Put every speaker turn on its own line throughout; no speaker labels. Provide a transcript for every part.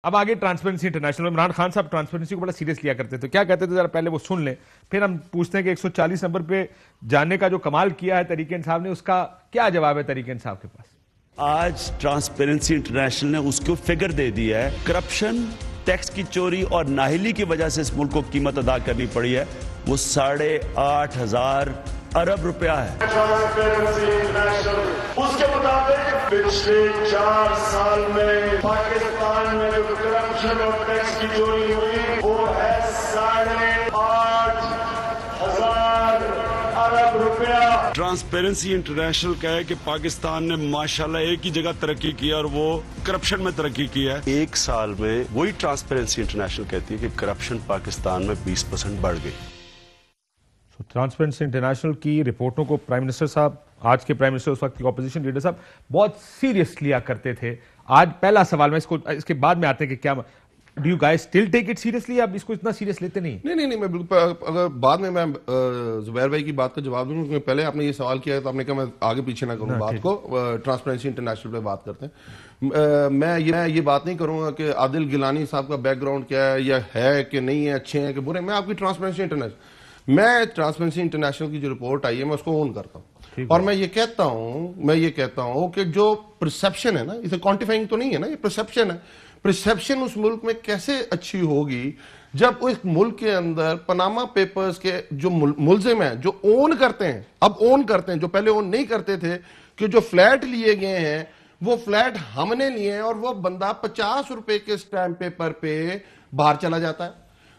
اب آگے transparency international, Imran Khan صاحب ٹرانسپیرنسی کو بڑا سیریس لیا کرتے تھے، کیا کہتے تھے ذرا پہلے وہ سن لیں، پھر ہم پوچھتے ہیں کہ 140 نمبر پہ جاننے کا جو کمال کیا ہے تحریک انصاف نے، اس کا کیا جواب ہے تحریک انصاف کے پاس؟
آج ٹرانسپیرنسی انٹرنیشنل نے اس کو فگر دے دیا ہے، کرپشن، ٹیکس کی چوری اور نااہلی کی وجہ سے اس ملک کو قیمت ادا کرنی پڑی ہے، وہ 8,500 ارب روپیہ ہے۔
ٹرانسپیرنسی انٹرنیشنل اس کے مطابق پچھلے 4 سال میں پاکستان میں جو کرپشن اور ٹیکس کی چوری ہوئی وہ ہے 8,500 ارب روپیہ۔
ٹرانسپیرنسی انٹرنیشنل کہے کہ پاکستان نے ماشاءاللہ ایک ہی جگہ ترقی کی اور وہ کرپشن میں ترقی کی ہے۔ ایک سال میں وہی ٹرانسپیرنسی انٹرنیشنل کہتی ہے کہ کرپشن پاکستان میں 20% بڑھ گئی۔
ٹرانسپیرنسی انٹرنیشنل کی رپورٹوں کو پرائم منسٹر صاحب، آج کے پرائم منسٹر، اس وقت کے اپوزیشن لیڈر صاحب بہت سیریس لیا کرتے تھے۔ آج پہلا سوال، میں اس کے بعد میں آتے ہیں کہ کیا do you guys still take it seriously? آپ اس کو اتنا سیریس لیتے نہیں؟
نہیں، میں بالکل، اگر بعد میں زبیر بھائی کی بات کا جواب دوں گا، پہلے آپ نے یہ سوال کیا ہے تو آپ نے کہا میں آگے پیچھے نہ کروں بات کو، ٹرانسپیرنسی انٹرنیشنل پہ بات کرتے ہیں۔ میں یہ بات نہیں کروں گا کہ عادل گیلانی صاحب کا بیک گراؤنڈ کیا ہے، یا ہے کہ نہیں ہے، اچھے ہیں کہ برے۔ میں آپ کی ٹرانسپیرنسی انٹرنیشنل کی جو رپورٹ آئی ہے میں اس کو اون کرتا ہوں، اور میں یہ کہتا ہوں کہ جو پرسیپشن ہے نا، اسے کوانٹیفائنگ تو نہیں ہے نا، یہ پرسیپشن ہے۔ پرسیپشن اس ملک میں کیسے اچھی ہوگی جب اس ملک کے اندر پاناما پیپرز کے جو ملزم ہیں، جو اون کرتے ہیں، جو پہلے اون نہیں کرتے تھے، کہ جو فلیٹ لیے گئے ہیں وہ فلیٹ ہم نے لیے ہیں، اور وہ بندہ 50 روپے کے سٹیمپ پیپر پہ باہر چلا جاتا ہے۔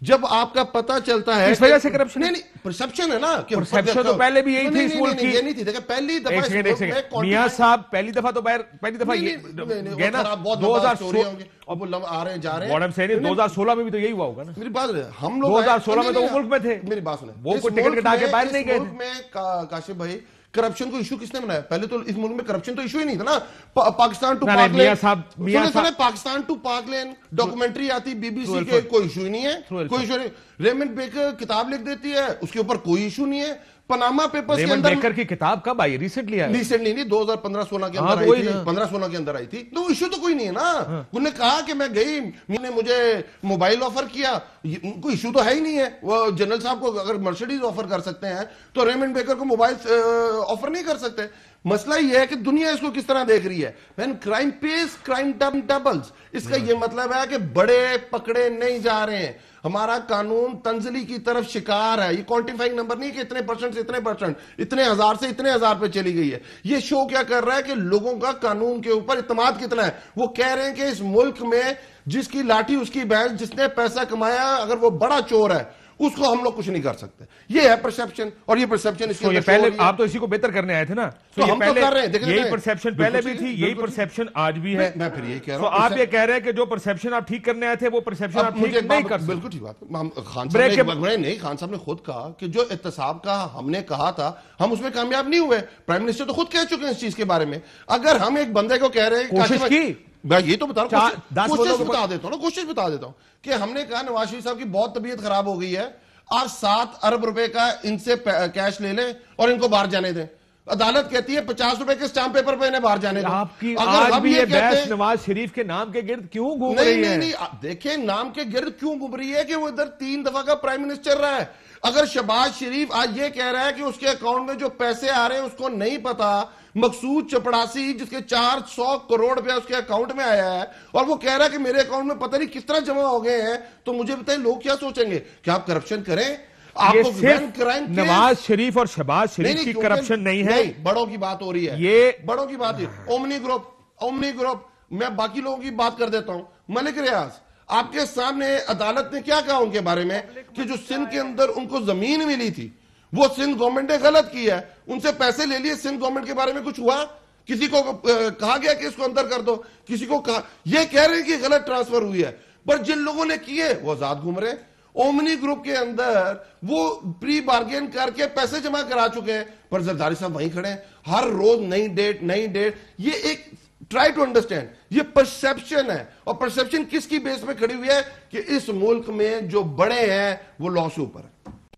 جب آپ کا پتہ چلتا ہے
اس وجہ سے کرپشن
نہیں، پرسیپشن ہے نا، کہ
پرسیپشن تو پہلے بھی یہی تھی اس ملک کی۔
یہ نہیں تھی، دیکھیں پہلی دفعہ
میاں صاحب پہلی دفعہ یہ گئے نا 2016 میں بھی تو یہی ہوا ہوگا نا۔
میری بات ہم لوگ
2016 میں تو وہ ملک میں تھے،
میری بات سنیں،
وہ کوئی ٹکٹ کٹا کے باہر نہیں گئے تھے۔
کاشف بھائی، کرپشن کو ایشو کس نے بنایا؟ پہلے تو اس ملک میں کرپشن تو ایشو ہی نہیں تھا نا۔ پاکستان ٹو پاک لین، پاکستان ٹو پاک لین ڈاکومنٹری آتی BBC کے، کوئی ایشو ہی نہیں ہے، کوئی ایشو نہیں۔ ریمنڈ بیکر کتاب لکھ دیتی ہے، اس کے اوپر کوئی ایشو نہیں ہے۔ پاناما پیپرز کے اندر
بیکر کی کتاب کب آئی؟ Recently I?
ریسنٹلی نہیں، 2015-16 کے اندر آئی تھی، 15-16 کے اندر آئی تھی۔ تو ایشو تو کوئی نہیں ہے نا۔ انہوں نے کہا کہ میں گئی، میں نے مجھے موبائل آفر کیا، کوئی ایشو تو ہے ہی نہیں ہے۔ وہ جنرل صاحب کو اگر مرسیڈیز آفر کر سکتے ہیں تو ریمنڈ بیکر کو موبائل آفر نہیں کر سکتے۔ مسئلہ یہ ہے کہ دنیا اس کو کس طرح دیکھ رہی ہے۔ when crime pays, crime doubles، اس کا یہ مطلب ہے کہ بڑے پکڑے نہیں جا رہے ہیں۔ ہمارا قانون تنزلی کی طرف شکار ہے۔ یہ کوانٹیفائنگ نمبر نہیں کہ اتنے پرسنٹ سے اتنے پرسنٹ، اتنے ہزار سے اتنے ہزار پہ چلی گئی ہے۔ یہ شو کیا کر رہا ہے کہ لوگوں کا قانون کے اوپر اعتماد کتنا ہے۔ وہ کہہ رہے ہیں کہ اس ملک میں جس کی لاٹھی اس کی بھینس، جس نے پیسہ کمایا، اگر وہ بڑا چور ہے اس کو ہم لوگ کچھ نہیں کر سکتے۔ یہ ہے پرسیپشن، اور یہ پرسیپشن اس کے
پہلے آپ تو اسی کو بہتر کرنے آئے تھے نا،
تو ہم تو کر رہے ہیں۔
یہی پرسیپشن پہلے بھی تھی، یہی پرسیپشن آج بھی ہے۔
میں پھر یہی کہہ رہا ہوں،
آپ یہ کہہ رہے ہیں کہ جو پرسیپشن آپ ٹھیک کرنے آئے تھے وہ پرسیپشن آپ ٹھیک نہیں کر سکتے۔
بالکل ٹھیک بات۔ خان صاحب نے خود کہا کہ جو احتساب کا ہم نے کہا تھا ہم اس میں کامیاب نہیں ہوئے۔ پرائم منسٹر تو خود کہہ چکے ہیں اس چیز کے بارے میں۔ اگر ہم ایک بندے کو کہہ رہے ہیں،
کوشش کی،
میں یہ تو بتا رہا ہوں، کوشش بتا دیتا ہوں کہ ہم نے کہا نواز شریف صاحب کی بہت طبیعت خراب ہو گئی ہے، آپ 7 ارب روپے کا ان سے کیش لے لیں اور ان کو باہر جانے دیں۔ عدالت کہتی ہے 50 روپے کے سٹامپ پیپر پہ انہیں باہر جانے دیں۔
آپ کی آج بھی یہ بحث نواز شریف کے نام کے گرد کیوں گھوم رہی ہے؟
نہیں، دیکھیں نام کے گرد کیوں گھوم رہی ہے کہ وہ ادھر 3 دفعہ کا پرائم منسٹر رہا ہے۔ اگر شہباز شریف آج یہ کہہ رہا ہے کہ اس کے اکاؤنٹ میں جو پیسے آ رہے ہیں اس کو نہیں پتا، مقصود چپڑاسی جس کے 400 کروڑ روپے اس کے اکاؤنٹ میں آیا ہے، اور وہ کہہ رہا ہے کہ میرے اکاؤنٹ میں پتہ نہیں کس طرح جمع ہو گئے ہیں، تو مجھے بتائیں لوگ کیا سوچیں گے؟ کہ آپ کرپشن کریں؟
یہ صرف نواز شریف اور شہباز شریف کی کرپشن نہیں ہے،
بڑوں کی بات ہو رہی ہے،
یہ
بڑوں کی بات ہے۔ اومنی گروپ، میں باقی لوگوں کی بات کر دیتا ہوں۔ ملک ریاض، آپ کے سامنے عدالت نے کیا کہا ان کے بارے میں کہ جو سندھ کے اندر ان کو زمین ملی تھی وہ سندھ گورنمنٹ نے غلط کی ہے، ان سے پیسے لے لیے۔ سندھ گورنمنٹ کے بارے میں کچھ ہوا؟ کسی کو کہا گیا کہ اس کو اندر کر دو؟ کسی کو کہا؟ یہ کہہ رہے ہیں کہ غلط ٹرانسفر ہوئی ہے، پر جن لوگوں نے کیے وہ آزاد گھوم رہے۔ اومنی گروپ کے اندر وہ پری بارگین کر کے پیسے جمع کرا چکے ہیں، پر زرداری صاحب وہیں کھڑے ہیں، ہر روز نئی ڈیٹ۔ یہ ایک ٹرائی ٹو انڈرسٹینڈ، یہ پرسیپشن ہے، اور پرسیپشن کس کی بیس میں کھڑی ہوئی ہے کہ اس ملک میں جو بڑے ہیں وہ لا سے اوپر ہے۔